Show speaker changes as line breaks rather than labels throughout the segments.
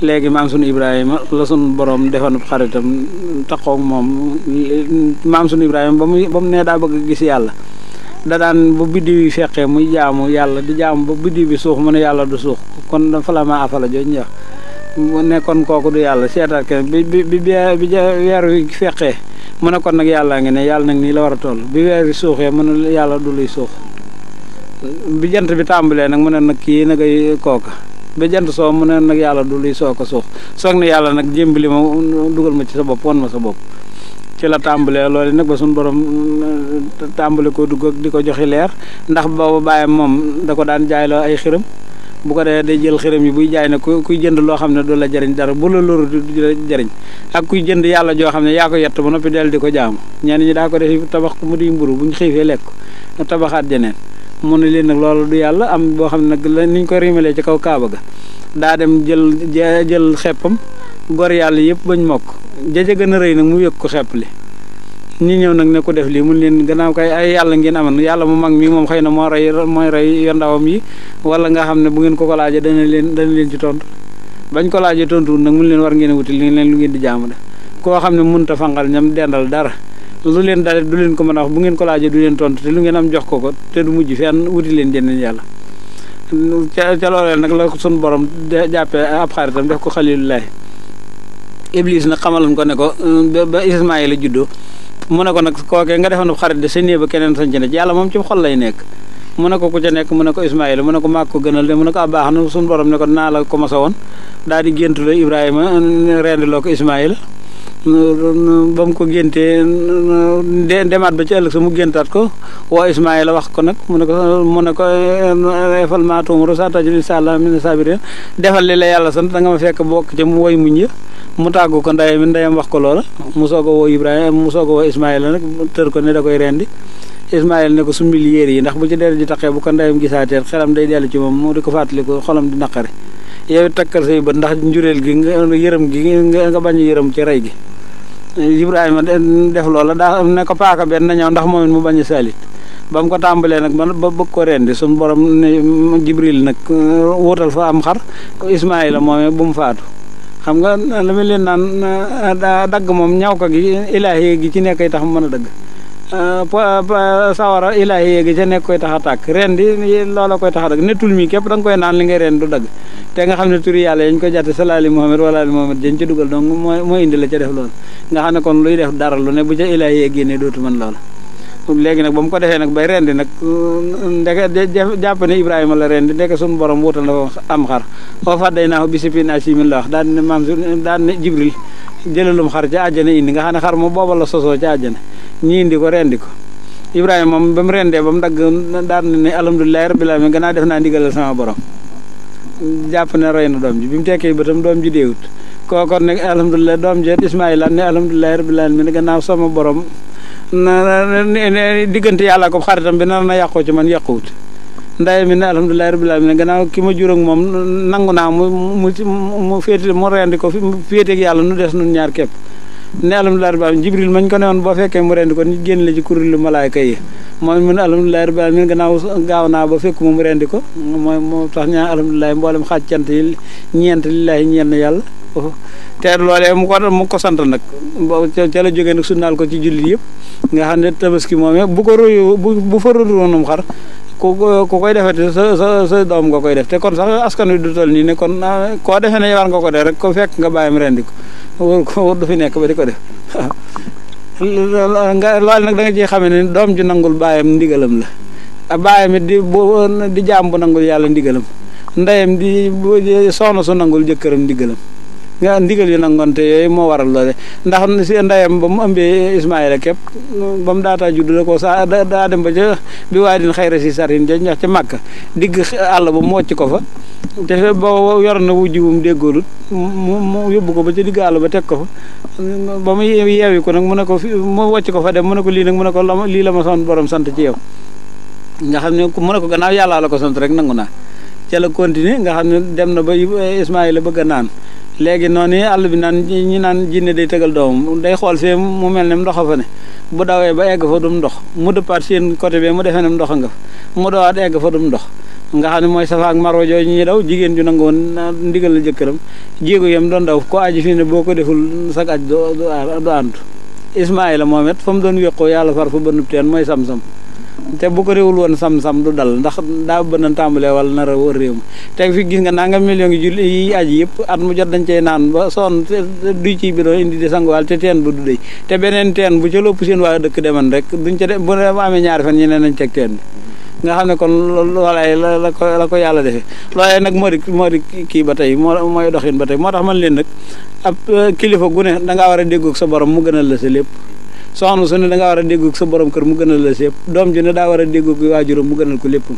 léegi maam sunu Ibrahima la sunu borom defoon xaritam taxaw moom maam sunu Ibrahima ba mu nee daa bëgg a gis yàlla da daan bu biddiw yi feqee muy jaamu yàlla di jaamu ba biddiw bi suux mu ne yàlla du suux kon dafa la ma afala jooju ñu wax mu ne kon kooku du yàlla seetaat kenn bi weer wi feqee mu ne kon nag yàllaa ngi ne yàlla nag nii la war a toll bi weer wi suuxee mu ne yàlla du luy suux bi jant bi tàmbalee nag mu ne nag kii nag ay kooka ba jant soo mu ne nag yàlla du luy soo ko suux soog ne yàlla nag jémbali ma dugal ma ci sa bopp wan ma sa bopp ci la tàmbalee loolu nag ba suñu borom tàmbale ko dugg di ko joxi leer ndax booba bàyyam moom da ko daan jaayloo ay xiram bu ko dee day jël xiram yi buy jaay ne kuy jënd loo xam ne du la jëriñ dara bu la loru du la jëriñ ak kuy jënd yàlla joo xam ne yaa ko yett ba noppi del di ko jaamu ñenn ñi daa ko def tabax ko mu di mburu bu ñu xiifee lekk ko tabaxaat jeneen mu ne leen nag loolu du yàlla am boo xam ne nag la niñ ko rimalee ci kaw kaaba ga daa dem jël xeppam gor yàlla yëpp bañ mokk jaja gën a rëy nag mu yëg ko xepp li ñi ñëw nag ne ko def lii mun leen gannaaw kay ay yàlla ngeen amoon yàlla mu mag mi moom xëy na mooy rey yo ndawam yi wala nga xam ne bu ngeen ko laajee dana leen ci tontu bañ ko laajee tontu nag mun leen war ngeen a wuti li leen lu ngeen di jaamu de koo xam ne mënut a fangal ñam dendal dara lu leen dale du leen ko mën a wax bu ngeen ko laajee du leen tontu te lu ngeen am jox ko te du mujj fenn wuti leen jeneen yàlla ca loolee nag la sun borom jàppee ab xaritam def ko xalilullahi iblis nag xamaloon ko ne ko ba Ismaayila juddoo mu ne ko nag kookee nga defoon xarit de sa néeg ba keneen sañ ci ne yàlla moom ci xol lay nekk mu ne ko ku ca nekk mu ne ko Ismaayila mu ne ko maag ko gënal de mu ne ko baax na suñu borom ne ko naa la ko masa woon daal di géntu la Ibrahima rendiloo ko Ismaayila ba mu ko géntee demaat ba ci ëllëg sa mu géntaat ko woo Ismaayila wax ko nag mu ne ko efal maatuumru sa tajid inshaa Allah mina saabiriin defal li la yàlla sant da nga ma fekk bokk ca mu woy muñ ya mu tàggu ko ndeyam wax ko loola mu soog a woo Ibrahima mu soog a woo Ismaayila nag tër ko ne da koy rendi Ismaayila ne ko summil yéer yi ndax bu ci deret ji taqee bu ko ndeyam gisaatee xelam day dellu ci moom mu di ko fàttali ko xolam di naqari yow takkal say bët ndax njureel gi yërëm gi nga bañ a yërëm ci rey gi Ibrahima def loola daa ne ko paaka benn na ñëw ndax moom it mu bañ a salit ba mu ko tàmbalee nag ba bëgg ko rendi suñu borom ne Jibril nag wutal fa am xar Ismaayila moomee bu mu faatu xam nga la ma leen naan dagg moom ñaw ko gi ilaahi gi ci nekk tax mu mën a dagg sawara ilaahi gi ca nekk koy tax a tàkk ren di loola koy tax a dagg nettul mi képp da nga koy naan li ngay ren du dagg te nga xam ne turi yàlla yañ ko jàtte salaali Muhammad wala ali Muhammad dañ ca dugal donc mooy indi la ca def loolu nga xam ne kon luy def dara lu ne bu ca ilaahi génnee dootu mën loola léegi nag ba mu ko defee nag bay rendi nag ndeke jàpp ne Ibrahima la rendi ndeke suñu borom wutal na fa am xar oo fàdday naa ko bisipin asimin la wax daal ne maam daal ne Jibril jëlalum xar ca àjjana indi nga xam ne xar moom booba la sosoo ca àjjana ñi indi ko rendi ko Ibrahima moom ba mu rendee ba mu dagg daal ne alhamdulilahi rabbil alamin gannaaw def naa ndigalal sama borom jàpp ne rey na doom ji bi mu tekkee bëtam doom ji deewut kookon ne alhamdulilah doom ji Ismaayila ne alhamdulilahi rabbil alamin gannaaw sama borom diggante yàlla ko xaritam bi nar na yàqoo ci man yàquwut ndaye mi ne alhamdulilahi rabbil alamin gannaaw ki ma jur ak moom nangu naa mu féete mu rendi ko féeteeg yàlla nu des nun ñaar képp ne alhamdulilahi rabbil alamin Jibril mañ ko ne woon boo fekkee mu rendi ko nit génn la ci kuréelu malaayka yi moom mu ne alhamdulilahi rabbil alamin gannaaw gaaw naa ba fekk mu rendi ko mooy moo tax ñaa alhamdulilahi mboolem xaaj cant yi ñeent lillaahi ñeen yàlla te loolee mu ko sant nag ca la jógee nag sunnaal ko ci jullit yëpp nga xam ne tabaski moomee bu ko royu bu fa royoonum xar ku koy defete sa doom nga koy def te kon sax askan wi du toll nii ne kon koo defee ne war nga ko def rek ko fekk nga bàyyam rendi ko wóor du fi nekk ba di ko def loolu nag da nga ciy xamee ne doom ju nangul bàyyam ndigalam la bàyyam it di jaam bu nangul yàlla ndigalam ndeyam di soxna su nangul jëkkëram ndigalam nga ndigal yu nangonte yooyu moo waral loole ndax si ndeyam ba mu ëmbee Ismaayila képp ba mu daataa judd da ko sa daa dem ba ca bi waa din xayra si sarin ja ñax ca Màkka digg àll ba mu wocc ko fa te boo yor na wujj bu mu déggoolut mu yóbbu ko ba ca digg àll ba teg ko fa ba mu yeewi ko nag mu ne ko mu wocc ko fa dem mu ne ko lii nag mu ne ko lii la ma son borom sant ci yow nga xam ne mu ne ko gannaaw yàllaa la ko sant rek nangu naa ca la continuer nga xam ne dem na ba Ismaayila bëgg a naan léegi noonu àll bi naan ñi naan jinne day tëgal doomam day xool fee mu mel ne ndox fa ne bu dawee ba egg fa dum ndox mu dëppaat seen côté bi mu defee ne ndox nga fa mu dawaat egg fa dum ndox nga xam ne mooy safa ak marwa jooju ñuy daw jigéen ju nangu woon ndigal la jëkkëram jéego yam doon daw ko aji fii ne boo ko deful sag aj du àntu Ismaayla moom it fa mu doon wéqoo yàlla far fa bënnub teen mooy sam-sam te bu ko réewul woon sam-sam du dal ndax daa bënn tàmbalee wala nar a wër réew mi teg fi gis nga nanga million yi julli yi aji yëpp at mu jot dañ cey naan ba sonn duy ci bidon indi di sanguwaal te teen ba du dey te beneen teen bu ca lopp seen waa dëkk deman rek duñ ca bu amee ñaari fan ñeneen nañ teg teen bi nga xam ne kon loolay la ko yàlla defee loolee nag moo di kii ba tey mooy doxin ba tey moo tax man leen nag ab kilifa gu ne dangaa war a déggoog sa borom mu gënal la sa lépp soxna su ne da ngaa war a déggoog sa borom kër mu gënal la sépp doom ji ne daa war a déggoog waajuram mu gënal ko lépp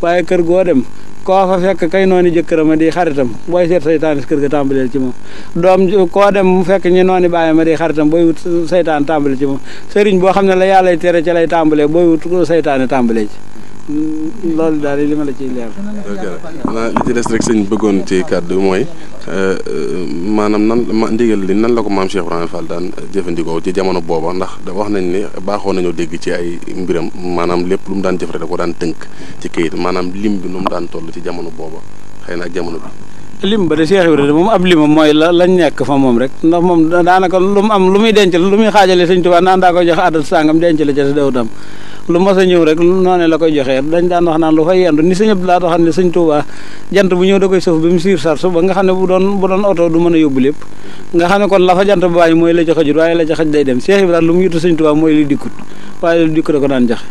waaye kër goo dem koo fa fekk kay noonu jëkkëram a di xaritam booy seet saytaan kër ga tàmbaleel ci moom doom koo dem mu fekk ñu noonu bàyyam a di xaritam booy wut saytaan tàmbale ci moom sëriñ boo xam ne la yàllay tere ca lay tàmbalee booy wut saytaane tàmbalee ci loolu daal li ma la ciy leer.
li ci des rek sëñ bëggoon ci kàddu mooy maanaam ndigal li nan la ko maam Cheikh Ibrahima Fall daan jëfandikoo ci jamono booba ndax wax nañ ne baaxoo nañoo dégg ci ay mbiram maanaam lépp lu mu daan jëf rek da ko daan tënk ci këyit maanaam lim bi nu mu daan toll ci jamono booba xëy na ak jamono bi.
lim ba de Cheikh Ibrahima moom ab limam mooy lañ nekk fa moom rek ndax moom daanaka lu mu am lu muy denc lu muy xaajale sëñ Tuubaa naan daa koy joxe àddat sàngam denc la ca si dew tam lu mas a ñëw rek noonu la koy joxee dañ daan wax naan lu fay yendu ni sëñ Abdou laa xam ne sëñ Tuubaa jant bu ñëw da koy sëf ba mu siir sar su ba nga xam ne bu doon oto du mën a yóbbu lépp nga xam ne kon la fa jant ba bàyyi mooy la ca xajut waaye la ca xaj day dem Cheikh Ibrahima lu mu yutu sëñ Tuubaa mooy li dikkut waaye lu dikku da ko daan joxe.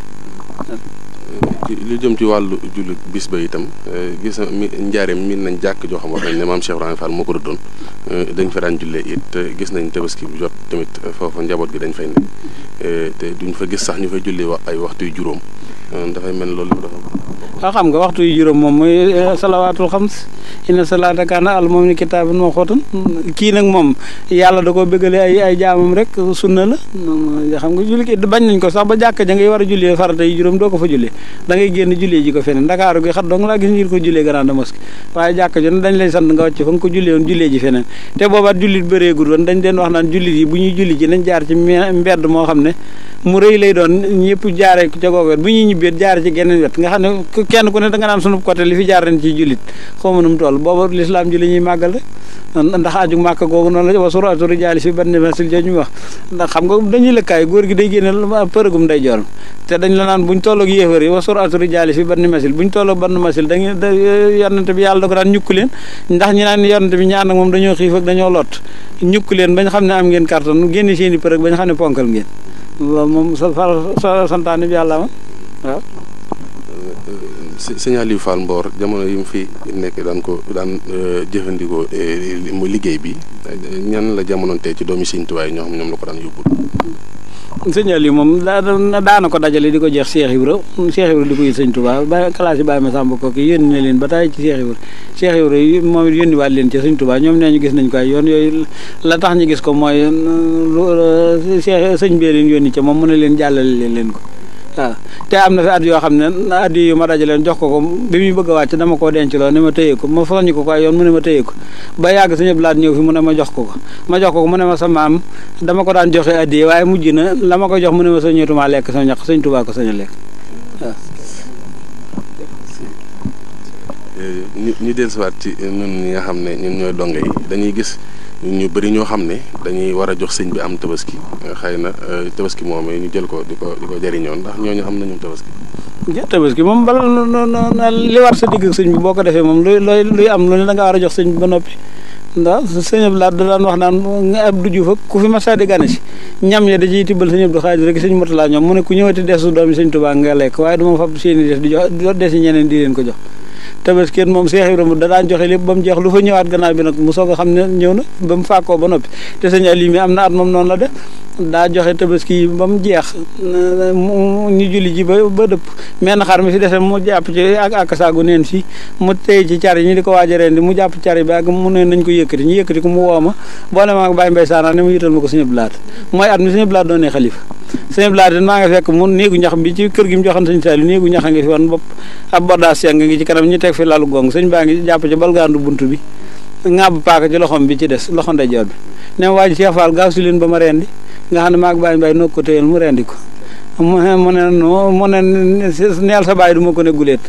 lu jëm ci wàllu julli bis ba itam gis na njaareem miin nañ jàkk joo xam wax nañ ne maam Cheikh Ibrahima Fall moo ko rëddoon dañ fa daan jullee it gis nañ tabaski bu jot tamit foofa njaboot gi dañ fay nekk te duñ fa gis sax ñu fay jullee ay waxtu yu juróom dafay mel loolu dafa.
waaw xam nga waxtu yu juróom moom mooy salawaatul xams inna salaata kaana al mu'miniina kitaaban mawquutan kii nag moom yàlla da koo bëggalee ay jaamam rek sunna la xam nga julli ki bañ nañ ko sax ba jàkk ja ngay war a jullee farata yi juróom doo ko fa jullee da ngay génn jullee ji ko feneen Ndakaaru gi xat dong laa gis ngir ko jullee grande mosquée waaye jàkk jo ne dañ lay sant nga wàcc fa nga ko jullee woon jullee ji feneen te boobaat jullit bëreegul woon dañ leen wax naan jullit yi bu ñuy julli ji nañ jaar ci mbedd moo xam ne mu rëy lay doon ñëpp jaaree ca googu wet bu ñuy ñibbeet jaare ci geneen wet nga xam ne kenn ku ne da nga naan sunu côté li fi jaar ren ci jullit xaw ma nu mu toll booba lislaam ji li ñuy màggal rek ndax aju màkk googu noonu la wasuru aturi jaali fi ban masil jooju ñu wax ndax xam nga dañuy lëkkaay góor gi day génne përëgum day joor te dañ la naan buñ tolloog yéefar yi wasuru aturi jaali fi ban masil buñ tolloog ban masil da yonante bi yàlla da ko daan ñukk leen ndax ñi naan yonante bi ñaan nag moom dañoo xiif ak dañoo lot ñukk leen bañ xam ne am ngeen carton génne seen i përëg bañ xam ne ponkal ngeen loolu moom sa santaane bi yàlla waaw.
Sëñ Aliou Fall Mbor jamono yi mu fi nekk daan jëfandikoo mu liggéey bi ñan la jamonoontee ci doomi Sëñ Tuubaa ñoo xam ñoom la ko daan yóbbul.
Sëñ Aliou moom daana ko dajale di ko jeex Cheikh Ibra di ko yit Sëñ Tuubaa ba classe yi bàyyi ma sàmba kooki yónni na leen ba tàyyi ci Cheikh Ibra moom it yónni waat leen ci Sëñ Tuubaa ñoom nee ñu gis nañ ko ay yoon yooyu la tax ñu gis ko mooy sëñ bee leen yónni ca moom mu ne leen jàllale leen ko waaw te am na fi at yoo xam ne at yu ma dajaleen jox ko bi muy bëgg a wàcc dama koo denc loo ne ma téye ko ma soññ ko ay yoon mu ne ma téye ko ba yàgg Sëñ Abdu Lahat ñëw fi mu ne ma jox ko mu ne ma sa maam dama ko daan joxe addiye waaye mujj na la ma ko jox mu ne ma sañatumaa lekk sa ñaq Sëñ Tuubaa ko sañ a lekk waaw.
ñu dellusiwaat ci ñun ñi nga xam ne ñun ñooy donge yi dañuy gis ñu bëri ñoo xam ne dañuy war a jox sëñ bi am tabaski xëy na tabaski moom ñu jël ko di ko jëriñoo ndax ñooñu am nañu tabaski
moom bala li war sa digg sëñ bi boo ko defee moom luy am lu ne da nga war a jox sëñ bi ba noppi ndax sëñ Abdu Lahat da daan wax naan Abdou Diouf ak ku fi masa di gane si ñam ya da ciy tibbal sëñ Abdou Xaadir rek sëñ Murtala ñoom mu ne ku ñëwati desu doomi sëñ Tuubaa nga lekk waaye du ma fab seeni des di jox desi ñeneen di leen ko jox tabaski moom Cheikh Ibrahima da daan joxe lépp ba mu jeex lu fa ñëwaat gannaaw bi nag mu soog a xam ne ñëw na ba mu fàkkoo ba noppi te sëñ Aliou mi am na at moom noonu la def daa joxe tabaski ba mu jeex ñu julli ji ba dëpp menn xar mi si dese mu jàpp ci ak saagu neen fii mu tey ci car yi ñu di ko waaj a rendi mu jàpp car yi ba ak mu ne nañ ko yëkkati ñu yëkkati ko mu woo ma boole ma ak Baye Mbaye Saana ne mu yital ma ko Sëñ Abdu Lahat mooy at mi Sëñ Abdu Lahat doon ne xalifa Sëñ Abdu Lahat maa nga fekk mu néegu ñax bi ci kër gi mu joxoon Sëñ Saliou néegu ñax a ngi fi woon bopp ab bordaas yang ngi ci kanam ñu teg fi lalu gong sëñ baa ngi jàpp ci balgaandu buntu bi ŋàbb paaka ci loxom bi ci des loxo ndeyjoor bi ne ma waaj Cheikh Fall gaaw si leen ba ma rendi nga xam ne maag Baye Mbaye noo ko téyel mu rendi ko mu ne neel sa baay du ma ko ne guleet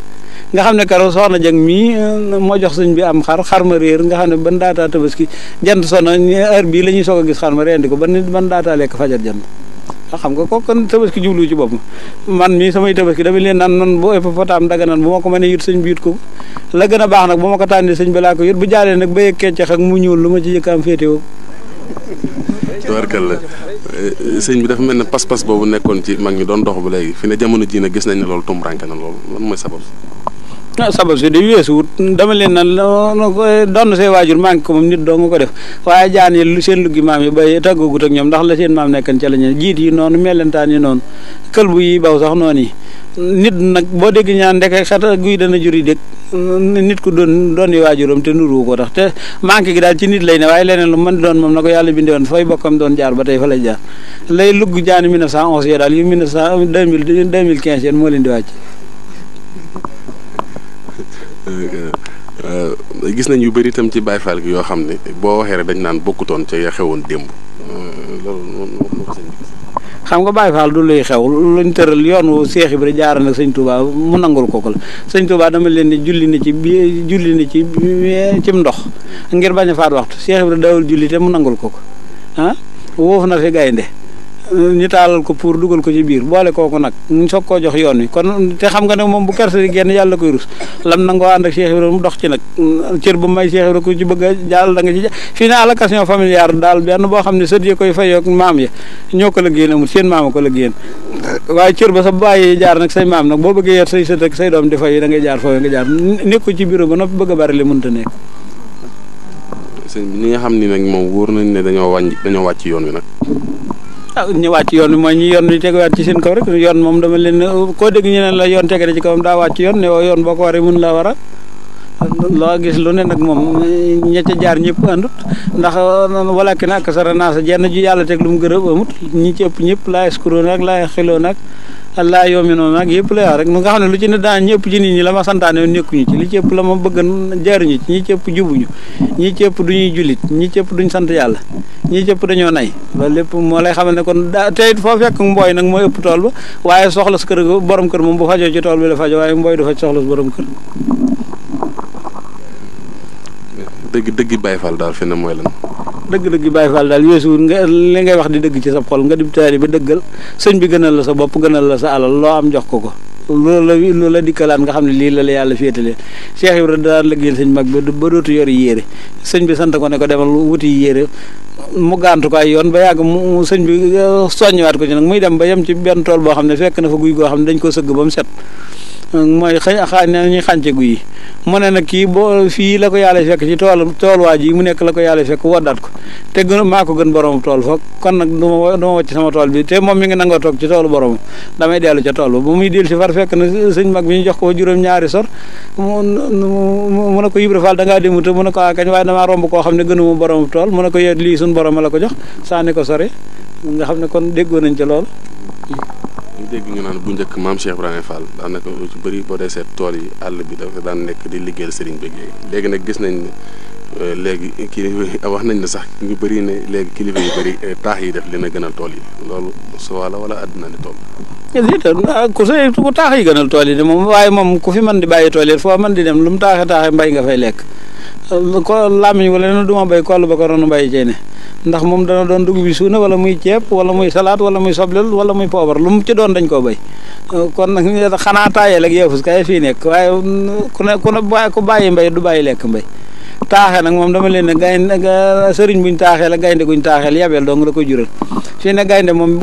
nga xam ne karo soxna jëng mii moo jox sëñ bi am xar ma réer nga xam ne ban daataa tabaski jant sona heure bii la ñuy soog a gis xar ma rendi ko ban daataa lekk fajar jant xam nga kooku kon tabaski jublu ci bopp man mii samay tabaski dama leen naan noonu bu hippopotame daga nan bu ma ko mënee yut sëñ bi yut ko la gën a baax nag bu ma ko tànnee sëñ bi laa ko yut bu jaalee nag ba yëg keccax ak mu ñuul lu ma ci yëkkaam féetewoo
tubarkalla sëñ bi dafa mel ne pas-pas boobu nekkoon ci mag ñi doon dox ba léegi fi ne jamono ji nag gis nañ ne loolu tumranke na loolu lan mooy sabab
sabab si di weesu wut dama leen na doon say waajur maa ngi ko moom nit doo nga ko def waaye jaan yi lu seen luggi maam yi bay tàggoogut ak ñoom ndax la seen maam nekkan ca la ñu jiit yi noonu melentaan yi noonu këlbu yi baw sax noonu yi nit nag boo dégg ñaan ndeke xat guy dana juri dégg nit ku doon yi waajuram te nuru ko tax te manqué gi daal ci nit lay ne waaye leneen lu mën doon moom na ko yàlla bindee woon fay bokkam doon jaar ba tey fa lay jaar lay lugg jaani 1911 yee daal yu 2015 yéen moo leen di wàcc
gis nañ yu bëri itam ci Baye Fall gi yoo xam ne boo waxee rek dañ naan bokkutoon ca ya xewoon démb loolu
xam nga Baye Fall du luy xew luñ tëral yoon wu Seex Ibra jaar nag sëñ Touba mu nangul ko la sëñ Touba dama leen ni julli ni ci cim ndox ngir bañ a faat waxtu Seex Ibra dawul julli te mu nangul ko woofu na fi gaynde ñu taalal ko pour dugal ko ci biir boole kooku nag ñu soog koo jox yoon wi kon te xam nga ne moom bu kersa di génn yàlla koy rus lam nangoo ànd ak Cheikh Ibrahima mu dox ci nag cër ba may Cheikh Ibrahima ku ci bëgg a jàll da nga ci fii ne allocation familiale daal benn boo xam ne sët yi koy fayoo ak maam ya ñoo ko la génn amul seen maama ko la génn waaye cër ba sa bàyyi jaar nag say maam nag boo bëggee yer say sët ak say doom di fay da ngay jaar foofu nga jaar nekku ci bureau ba noppi bëgg a bari li mënta nekk
sëñ bi ñi nga xam ni nag moom wóor nañ ne dañoo wàcc yoon wi nag
ñu wàcc yoon bi mooy ñi yoon bi tegewaat ci seen kaw rek yoon moom dama leen koo dégg ñu ne la yoon tege na ci kawam daa wàcc yoon ne yoon boo ko waree mun laa war a loo gis lu ne nag moom ña ca jaar ñëpp àndut ndax walakin ak sara naa sa jenn ju yàlla teg lu mu gërëm amut ñi ci ëpp ñëpp laa escroc nag laa xiloo nag laa yoomi noonu nag yëpp la wax rek nga xam ne lu ci ne daan ñëpp ci nit ñi la ma santaane woon nekkuñu ci li ci ëpp la ma bëgg jaaruñu ci ñi ci ëpp jubuñu ñi ci ëpp duñuy jullit ñi ci ëpp duñ sant yàlla ñi ci ëpp dañoo nay loolu lépp moo lay xamal ne kon tey foo fekk mbooy nag mooy ëpp tool ba waaye soxla su kër borom kër moom bu fajoo ci tool bi la fajo waaye mbooy du faj soxla su borom kër
dëgg Baye Fall daal fi ne mooy lan
dëgg Baye Fall daal weesuwul nga li ngay wax di dëgg ci sa xol nga di taali ba dëggal sëñ bi gënal la sa bopp gënal la sa alal loo am jox ko loolu la dikkalaat nga xam ne lii la yàlla féetaleen Cheikh Ibrahima daan liggéeyal sëñ mag ba dootu yor yére sëñ bi sant ko ne ko demal wuti yére mu gàntu ko ay yoon ba yàgg mu sëñ bi soññiwaat ko ci nag muy dem ba yem ci benn tool boo xam ne fekk na fa guy goo xam ne dañ ko sëgg ba mu set mooy ñuy xànce guy yi mu ne nag kii boo fii la ko yàlla fekk ci tool waa ji mu nekk la ko yàlla fekk woddaat ko te maa ko gën borom tool foog kon nag du ma wàcc sama tool bi te moom mi ngi nangoo toog ci toolu borom damay dellu ca tool ba bu muy dellu si far fekk na sëñ mag bi ñu jox ko juróom-ñaari sor mu ne ko Ibra Fall da ngaa dému te mu ne ko kañ waaye damaa romb koo xam ne gënuma borom tool mu ne ko yéen lii suñu borom la ko jox sànni ko sore nga xam ne kon déggoo nañ ca lool
ñu dégg ñu naan bu njëkk maam Cheikh Ibrahima Fall daanaka lu ci bëri boo dee seet tool yi àll bi dafa daan nekk di liggéeyal sëriñ bi léegi nag gis nañ ne léegi kilifa wax nañ ne sax ñu bëri ne léegi kilifa yu bëri taax yi def leen a gënal tool yi loolu su wala àddina ne tool
ku sa ku taax yi gënal tool yi de moom waaye moom ku fi mën di bàyyi tool yi foo mën di dem lu mu taaxee mbay nga fay lekk ko làmmiñ wala ne duma béy koll ba ko doon mbay cee ne ndax moom dana doon dugub bi suuna wala muy ceeb wala muy salaat wala muy soblel wala muy poobar lu mu ci doon dañ koo béy kon nag xanaa taayeel ak yeefus kay fii nekk waaye ku bàyyi mbay du bàyyi lekk mbay taaxee nag moom dama leen ne gaynde sëriñ buñ taaxee la gaynde guñ taaxeel yabeel dong la ko jural fii ne gaynde moom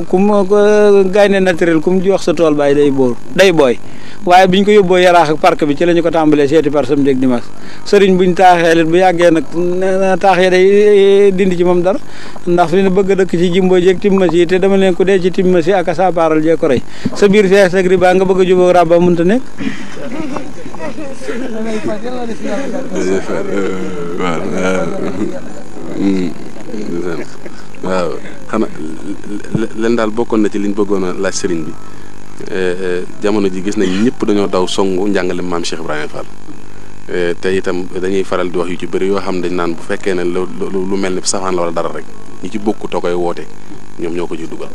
gaynde naturel ku mu jox sa tool bàyyi day booy waaye biñ ko yóbboo yaraax ak parc bi ci la ñu ko tàmbalee seeti par samedi ak dimanche sëriñ buñ taaxee bu yàggee nag taaxee day dindi ci moom dara ndax fi ne bëgg a dëkk ci jimbo jeeg timmas yi te dama leen ko dee ci timmas yi ak a saapaaral jee ko rey sa biir fees ak riba nga bëgg a jubóo rabba mënta nekk
waaw xanaa leen daal bokkoon na ci liñ bëggoon a laaj sëriñ bi jamono ji gis nañ ñëpp dañoo daw songu njàngale maam Cheikh Ibrahima Fall te itam dañuy faral di wax yu ci bëri yoo xam dañ naan bu fekkee ne lu mel ni safaan la wala dara rek ñi ci bokkut a koy woote ñoom ñoo ko ciy dugal.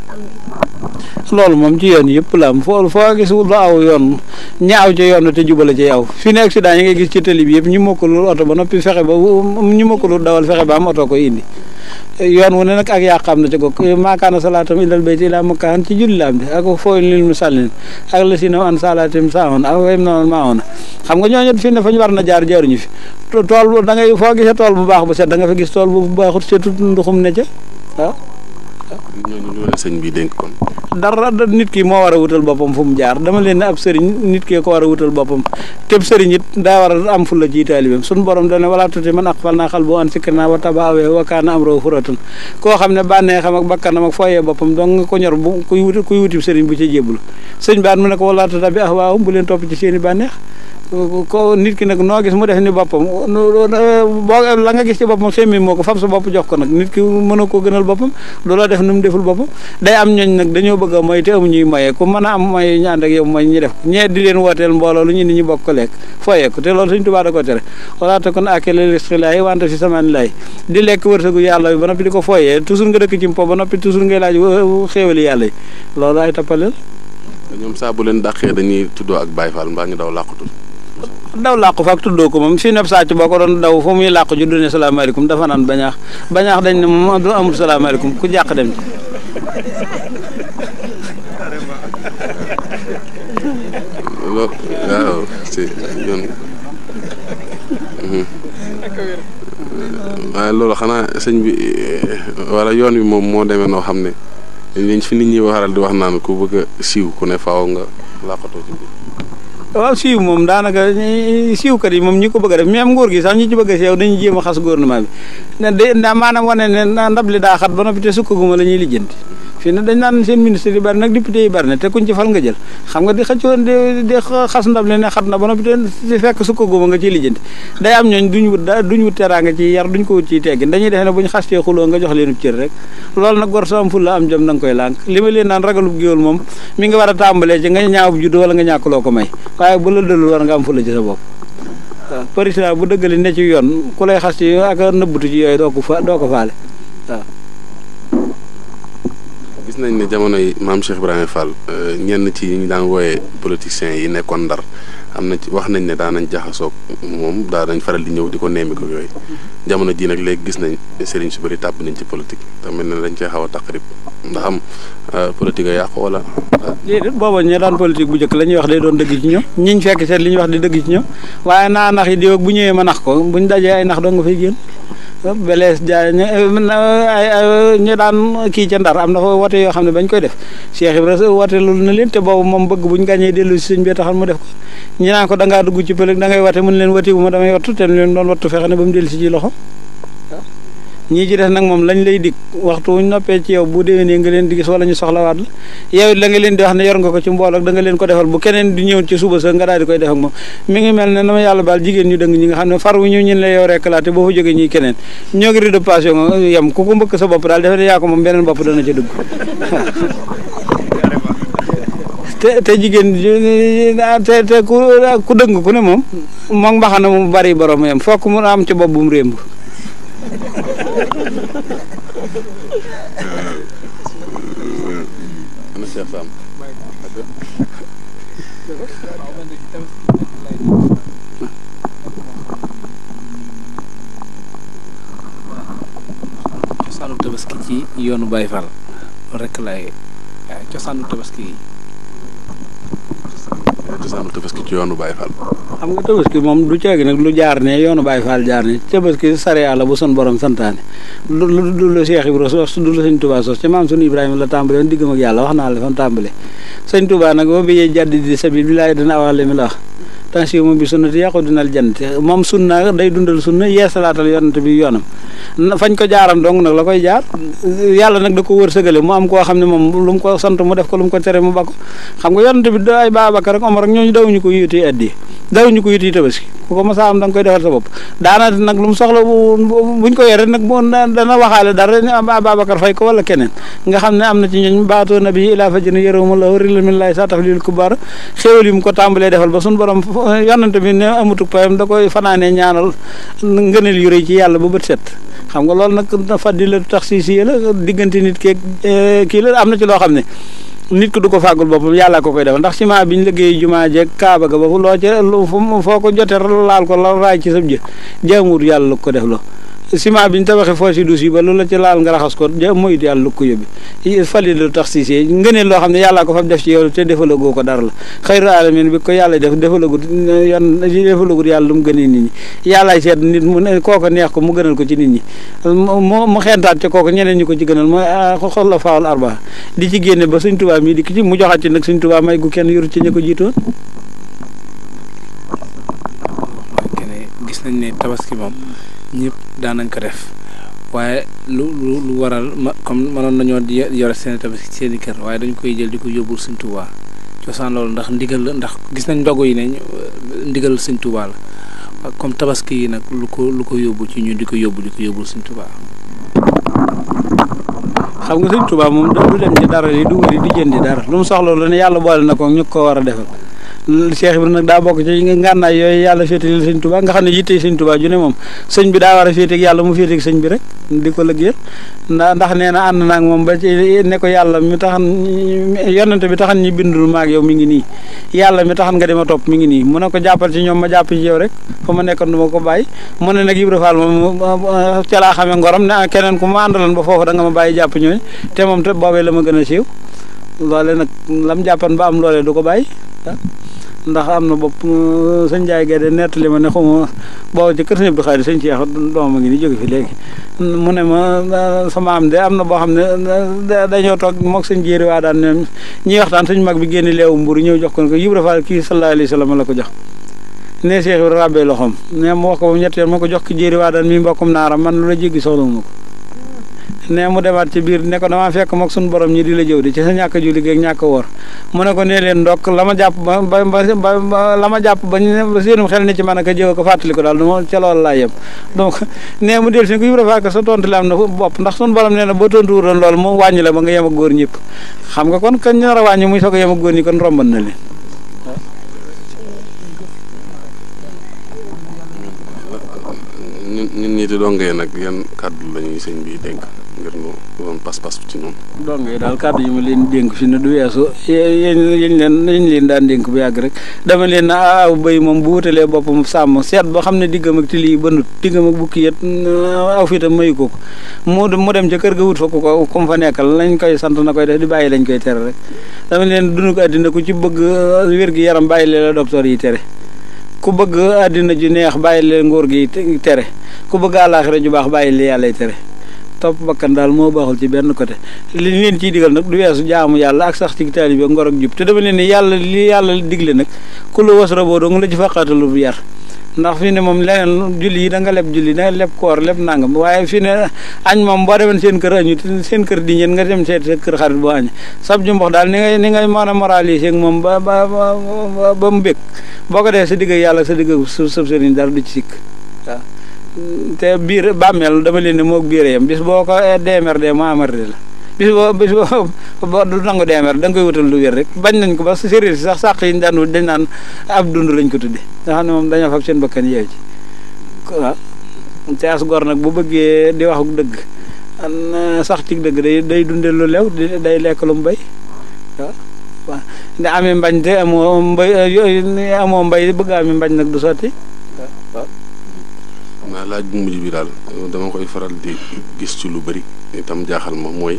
loolu moom ci yoon yëpp la am foo gis lu aw yoon ñaaw ca yoon te jubala ca yow fi ne accident yi ngay gis ci tali bi yëpp ñu mokkalul oto ba noppi fexe ba ñu mokkalul dawal fexe ba am oto koy indi yoon wu ne nag ak yàqaam na ca gokk maakaana salaatam indal bayti ilaa makkaan ci julli la am de ak fooy lil musallin ak la si na an salaatim saawoon ak wayem noonu maawoon xam nga ñooñu fi ne fa ñu war na jaar jaaruñu fi tool da ngay foo gisee tool bu baax bu set da nga fa gis tool bu baaxut setut nduxum ne ca waaw
ñooñu la sëñ bi dénk kon.
dara nit ki moo war a wutal boppam fu mu jaar dama leen ne ab sëriñ nit kee ko war a wutal boppam te sëriñ it daa war a am fulla ci taalibeem suñu borom dane wala tuuti man aqfal naa xal boo an sikkir naa wa taba awee wa kaana amroo furatun koo xam ne bànnee xam ak bakkanam ak fooyee boppam donc nga ko ñor bu kuy wuti sëriñ bu ci jébbalu sëñ baat mu ne ko wala tuuti bi ahwaahum bu leen topp ci seeni bànneex ko nit ki nag noo gis mu def ni boppam boo la nga gis ci boppam semmi moo ko fab sa bopp jox ko nag nit ki mën a koo gënal boppam du la def nu mu deful boppam day am ñooñ nag dañoo bëgg a moy te amuñuy moye ku mën a am moy ñu ànd ak yow mooy ñu def ko ñee di leen wooteel mbooloo lu ñu indi ñu bokk ko lekk fooyee ko te loolu Sëñ Tuubaa da ko tere wala te kon akele risqilaay wante fi samaan laay di lekk wërsëgu yàlla bi ba noppi di ko fooyee toujours nga dëkk ci mpo ba noppi toujours ngay laaj xéewali yàlla yi loolu ay tappaleel
ñoom saa bu leen dàqee dañuy tuddoo ak Baay Faal mbaa ñu daw làqatu
daw làqu fa ak tuddoo ko moom fii neb sàcc boo ko doon daw fa muy làqu ju du ne salaamaaleykum dafa naan bañaax dañ ne moom du amul salaamaaleykum ku jàq dem
ci waaw si yoon waaye loolu xanaa sëñ bi wala yoon wi moom moo demee noo xam ne liñ fi nit ñi waral di wax naan ku bëgg a siiw ku ne faaw nga làqatoo ci biir
waaw siiw moom daanaka siiwkat yi moom ñi ko bëgg a def même nguur gi sax ñi ci bëgg a siiw dañuy jéem a xas gouvernement bi ne de maanaam wane ne ndab li daa xat ba noppi te sukkaguma la ñuy lijjanti fii ne dañ naan seen ministre yi bari nag député yi bari na te kuñ ci fal nga jël xam nga di xëccoo di xas ndab li ne xat na ba noppi te fekk sukkaguma nga ciy lijjanti day am ñooñ duñ wut teraanga ci yar duñ ko wut ciy teggin dañuy defe ne buñ xastee xuloo nga jox leenub cër rek loolu nag gor soo am fulla am jom da nga koy lànk li ma leen naan ragalub géwél moom mi nga war a tàmbalee ci nga ñaawub juddu wala nga ñàkk loo ko may waaye bu la dëlul war nga am fulla ci sa bopp waaw président bu dëggali ne ci yoon ku lay xas ci ak nëbbutu ci yooyu doo ko faale waaw
gis nañ ne jamono yi maam Cheikh Ibrahima Fall ñenn ci ñu daan wooyee politiciens yi nekkoon Ndar am na ci wax nañ ne daan nañ jaxasoog moom daa nañ faral di ñëw di ko nemmi ko yooyu jamono ji nag léegi gis nañ sëriñ su bëri tàbb nañ ci politique te mel ne dañ cee xaw a taqrib ndax am politique a yàqu wala.
déedéet booba ñi daan politique bu njëkk la ñuy wax day doon dëgg ci ñoom ñiñ fekk seet li ñuy wax di dëgg ci ñoom waaye naa nax yi diw bu ñëwee ma nax ko buñ dajee ay nax doo nga fay génn belees jaay ñu daan kii ca Ndar am na fa wote yoo xam ne bañ koy def Cheikh Ibrahima wote loolu na leen te boobu moom bëgg buñ gàñee dellu si sëñ bi taxal mu def ko ñi naan ko da ngaa dugg ci pëlëg da ngay wote mun leen wati bu ma damay wattu te leen doon wattu fexe ne ba mu dellu si ci loxo ñii ci def nag moom lañ lay dig waxtu wuñ noppee ci yow bu déwénee nga leen di gis wala ñu soxlawaat la yow it la nga leen di wax ne yor nga ko ci mbooloo da nga leen ko defal bu keneen di ñëw ci suba sa nga daal di koy def ak moom mi ngi mel ne na ma yàlla baal jigéen ñu dëng ñi nga xam ne far wu ñu ñun la yow rek laate boo fa jógee ñuy keneen ñoo ngi de passion yem ku ko mbëkk sa bopp daal defe ne yaa ko moom beneen bopp dana ca dugg te jigéen te ku dëng ku ne moom moom mbaxana mu bari borom yem fokk mu am ci bopp bu mu rémb
cosaanu tabaski ci yoonu Baye Fall rek lay cosaanu tabaski
cosaanu tabaski ci yoonu Baye Fall.
xam nga tabaski moom du ceegi nag lu jaar ne yoonu Baye Fall jaar ne tabaski sariya la bu son borom santaane du lu Cheikh Ibrahima sos du lu Sëñ Touba sos ci maam sunu Ibrahima la tàmbale woon diggam ak yàlla wax naa la fa tàmbale Sëñ Touba nag boo bëggee jàddi di sabil bi laay dina awale mi la wax tension moom bi sunnati yàqu dinal jannati moom sunna day dundal sunna yeesalaatal yonante bi yoonam fañ ko jaaram dong nag la koy jaar yàlla nag da ko wërsëgale mu am koo xam ne moom lu mu ko sant mu def ko lu mu ko tere mu bakko xam nga yonante bi ay Babacar ak Omar ak ñooñu dawuñu ko yuti addi dawuñu ko yuti tabaski ku ko masa am da nga koy defal sa bopp daana nag lu mu soxla buñ ko yore nag dana waxaale dara Babacar fay ko wala keneen nga xam ne am na ci ñooñ baatoo na bi ilaa fajjina yërëma la rila min laay sa taf lil kubar xéewal yi mu ko tàmbalee defal ba suñu borom yonante bi ne amutuk payam da koy fanaanee ñaanal ngëneel yu rëy ci yàlla ba bët set xam nga loolu nag faddi la tax si la diggante nit keeg kii la am na ci loo xam ne nit ko du ko fàggul boppam yàlla ko koy defal ndax ciment bi ñu liggéey jumaa jeeg kaaba ga ba loo ca foo ko jotee laal ko la raay ci sab jë jaamur yàlla lu ko def loo ciment bi ñu tabaxee foo si dus yi ba loolu la ci laal nga raxas ko moyut yàlla lu ko yóbbi fali lu tax si ngëneel loo xam ne yàllaa ko fa def ci yow te defalagoo ko dara la xayru alamin bi ko yàlla def defalagut yàlla lu mu gënee nit ñi yàllaay seet nit mu ne kooko neex ko mu gënal ko ci nit ñi mu xeentaat ca kooku ñeneen ñi ko ci gënal mooy xol la faawul arba di ci génne ba Sëñ Tuubaa mii di ki ci mu joxaat ci nag Sëñ Tuubaa may gu kenn yorut ci ña ko jiitoon.
gis nañ ne tabaski moom ñëpp daan nañ ko def waaye lu waral comme mënoon nañoo yore seen tabaski seen i kër waaye dañ koy jël di ko yóbbul Sëñ Tuubaa cosaan loolu ndax ndigal la ndax gis nañ ndogu yi ne ndigal Sëñ Tuubaa la comme tabaski yi nag lu ko yóbbu ci ñu di ko yóbbul Sëñ Tuubaa.
xam nga Sëñ Tuubaa moom du dem ci dara li du wëri di jëndi dara lu mu soxla lu ne yàlla boole na ko ñu ko war a defal. Cheikh Ibrahima nag daa bokk ci ngànnaay yooyu yàlla féetali Sëñ Tuubaa nga xam ne yittee Sëñ Tuubaa ju ne moom sëñ bi daa war a féeteeg yàlla mu féeteeg sëñ bi rek di ko lëggéeyal ndax nee na ànd naag moom ba ci ne ko yàlla mi taxan yonente bi taxan ñi bindul maag yow mi ngi nii yàlla mi taxan nga dima topp mi ngi nii mu ne ko jàppal ci ñoom ma jàpp ci yow rek fa ma nekkoon du ma ko bàyyi mu ne nag Ibra Fall moom ca laa xamee ngorom ne keneen ku ma àndaloon ba foofu da nga ma bàyyi jàpp ñooy te moom te boobee la ma gën a siiw loole nag lam jàppan ba am loolee du ko bàyyi ndax am na bopp sëñ Ndiaye Guèye nettali ma ne xuma boobu ci kër sëñ Abdou Khadre sëñ Cheikh doomam a ngi ni jóge fi léegi mu ne ma sama am de am na boo xam ne dañoo toog moog sëñ jéeri waa daan ne ñuy waxtaan sëñ mag bi génne leewu mburu ñëw jox ko ne ko Ibra Fall kii sallallahu alayhi wa sallam la ko jox ne Cheikh Ibra ràbbee loxoom ne mu wax ko ba mu ñett yoon ma ko jox ki jéeri waa daan mi mbokkum naaram man lu la jéggi soxla ma ko ne mu demaat ci biir ne ko damaa fekk moog suñu borom ñi di la jëw di ci sa ñàkk a julli ak ñàkk a woor mu ne ko nee leen ndokk la ma jàpp ba la ma jàpp ba seenum xel ne ci man ak a jëw ko fàttali ko daal duma ca loolu laa yem donc ne mu del si ko Ibra Fall sa tontu la am na bopp ndax suñu borom nee na boo tontu wuroon loolu mu wàññi la ba nga yem ak góor ñëpp xam nga kon kañ nar a wàññi muy soog a yem ak góor ñi kon romban na leen
ñun ñi di dongee nag yan kàddu la ñuy sëñ bi dénk ngir ñu doon pas-pas ci ñoom.
dongee daal kàddu yi ma leen dénk fi ne du weesu yéen leen daan dénk bu yàgg rek dama leen na aw béy moom bu wutalee boppam sàmm seet ba xam ne diggam ak tili yi bëndut diggam ak bukki yet aw fitam mayu ko mu dem ca kër ga wut fa ku mu fa nekkal lañ koy sant na koy def di bàyyi lañ koy tere rek dama leen dund ko àddina ku ci bëgg wér-gi-yaram bàyyi leen la docteur yi tere ku bëgg àddina ju neex bàyyi leen nguur gi tere ku bëgg àllaaxira ju baax bàyyi leen yàllay tere topp bakkan daal moo baaxul ci benn côté li leen ciy digal nag du weesu jaamu yàlla ak sax ci taalibe ngor ak jub te dama leen ne yàlla digle nag ku lu was raboo dong la ci faqaatalu bu yar ndax fi ne moom leneen julli yi da nga leb julli da nga leb koor leb nangam waaye fi ne añ moom boo demoon seen kër añu seen kër di ngeen nga dem seet sa kër xarit boo añ sab ju mbox daal ni ngay mën a moraliser ak moom ba mu bëgg boo ko dee sa digg yàlla sa digg sëb sëriñ dara du ci sikk waaw te biir bàmmeel dama leen ne moo biir yam bis boo ko deemer de moo amarte la bis boo du nangu deemer da nga koy wutal lu wér rek bañ nañ ko ba séréer si sax sàq yi ñu daan wut dañ naan ab dund lañ ko tudde nga xam ne moom dañoo fab seen bakkan yeew ci waaw te as gor nag bu bëggee di wax dëgg sax ci dëgg day dunde lu lew day lekk lu mu béy waaw nda amee mbañ te amoo mbay bëgg amee mbañ nag du sotti waaw
naa laaj bu mujj bi daal dama koy faral di gis ci lu bëri itam jaaxal ma mooy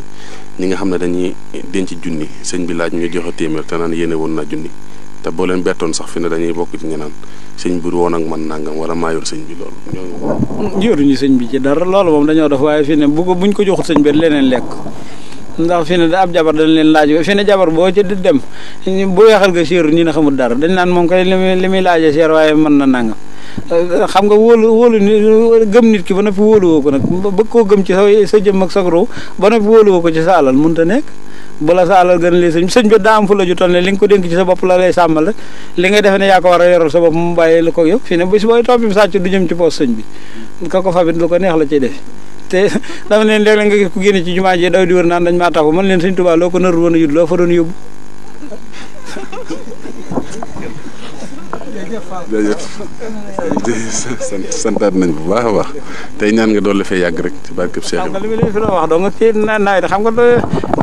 ñi nga xam ne dañuy denc junni sëñ bi laaj ñu joxe téeméer te naan yéene woon naa junni te boo leen bettoon sax fi ne dañuy bokk ci ñenaan sëñ bi woon ak man nangam wala maa yor sëñ bi loolu ñooñu.
yoruñu sëñ bi ci dara loolu moom dañoo def waaye fi ne buñ ko joxut sëñ bi leneen lekk ndax fi ne ab jabar dañ leen laaj fi ne jabar boo ci dem bu weexal nga séeru ñi ne xamul dara dañ naan moom koy li muy laajee seer waaye mën na nangam xam nga wóolu gëm nit ki ba noppi wóoluwoo ko nag bëgg koo gëm ci sa jëm ak sa roo ba noppi wóoluwoo ko ci sa alal mënut a nekk bu la sa alal gën a lee sëñ bi daa am fu la ju toll ne li nga ko dénk ci sa bopp la lay sàmmal rek li nga defe ne yaa ko war a yoral sa bopp mu bàyyi la ko yow fi ne bis booy toppi sàcc du jëm ci poos sëñ bi ka ko fabit lu ko neex la ciy def te dama leen léeg-léeg nga gis ku génne ci jumaa ji daw di wër naan dañ maa taxu man leen sëñ Tuubaa loo ko narul woon a yut loo fa doon yóbbu
santaat nañ bu baax a baax tey ñaan nga doole fee yàgg rek ci barkeb Cheikh
xam nga li ma leen fi doon wax dong ci nawet xam nga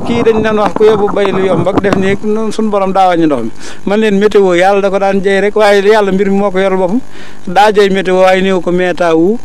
kii dañ daan wax ku yóbbu bay lu yomb ak def nii suñu borom daa wàññi ndox mi man leen météo yàlla da ko daan jëy rek waaye yàlla mbir mi moo ko yoral boppam daa jëy météo waaye néew ko météo